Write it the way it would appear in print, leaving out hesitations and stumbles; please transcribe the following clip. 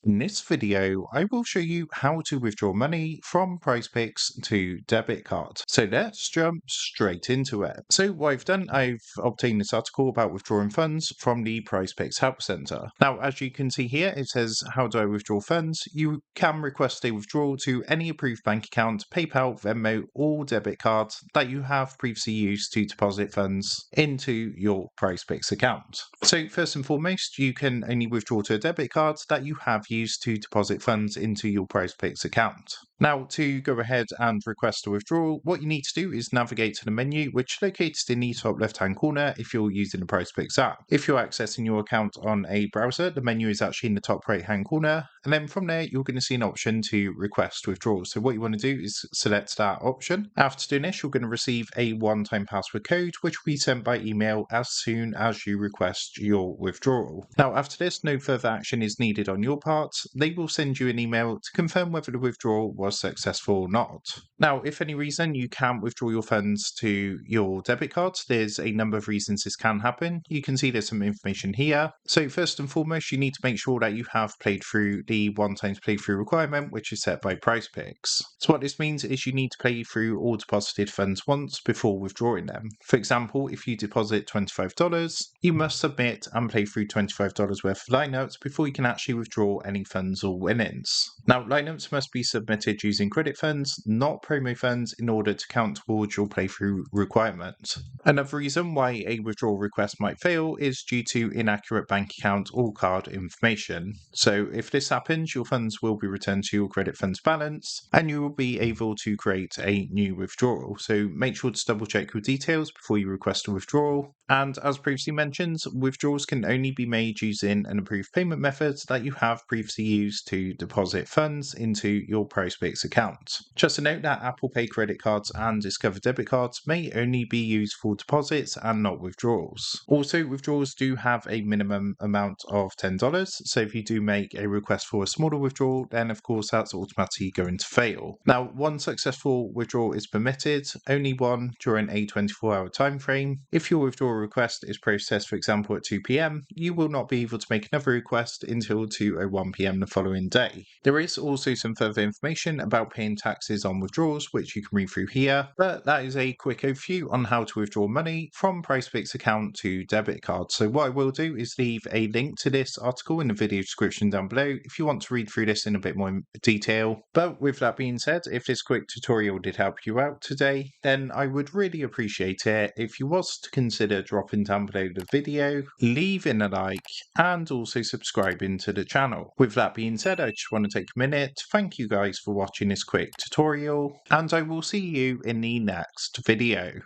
In this video, I will show you how to withdraw money from Prizepicks to debit card. So let's jump straight into it. So what I've done, I've obtained this article about withdrawing funds from the Prizepicks Help Center. Now, as you can see here, it says, how do I withdraw funds? You can request a withdrawal to any approved bank account, PayPal, Venmo, or debit card that you have previously used to deposit funds into your Prizepicks account. So first and foremost, you can only withdraw to a debit card that you have used to deposit funds into your Prizepicks account. Now, to go ahead and request a withdrawal, what you need to do is navigate to the menu, which is located in the top left-hand corner if you're using the Prizepicks app. If you're accessing your account on a browser, the menu is actually in the top right-hand corner, and then from there, you're going to see an option to request withdrawal. So what you want to do is select that option. After doing this, you're going to receive a one-time password code, which will be sent by email as soon as you request your withdrawal. Now, after this, no further action is needed on your part. They will send you an email to confirm whether the withdrawal was successful or not. Now, if for any reason you can't withdraw your funds to your debit card, there's a number of reasons this can happen. You can see there's some information here. So first and foremost, you need to make sure that you have played through the one-time playthrough requirement, which is set by Prizepicks. So what this means is you need to play through all deposited funds once before withdrawing them. For example, if you deposit $25, you must submit and play through $25 worth of lineups before you can actually withdraw any funds or winnings. Now, lineups must be submitted using credit funds, not promo funds, in order to count towards your playthrough requirement. Another reason why a withdrawal request might fail is due to inaccurate bank account or card information. So if this happens, your funds will be returned to your credit funds balance and you will be able to create a new withdrawal. So make sure to double check your details before you request a withdrawal. And as previously mentioned, withdrawals can only be made using an approved payment method that you have previously used to deposit funds into your Prizepicks account. Just a note that Apple Pay credit cards and Discover debit cards may only be used for deposits and not withdrawals. Also, withdrawals do have a minimum amount of $10, so if you do make a request for a smaller withdrawal, then of course that's automatically going to fail. Now, one successful withdrawal is permitted, only one during a 24-hour time frame. If your withdrawal request is processed, for example, at 2 p.m, you will not be able to make another request until 2:01 p.m. the following day. There is also some further information about paying taxes on withdrawals, which you can read through here, but that is a quick overview on how to withdraw money from Prizepicks account to debit card. So what I will do is leave a link to this article in the video description down below if you want to read through this in a bit more detail. But with that being said, if this quick tutorial did help you out today, then I would really appreciate it if you was to consider dropping down below the video, leaving a like, and also subscribing to the channel. With that being said, I just want to take a minute to thank you guys for watching this quick tutorial, and I will see you in the next video.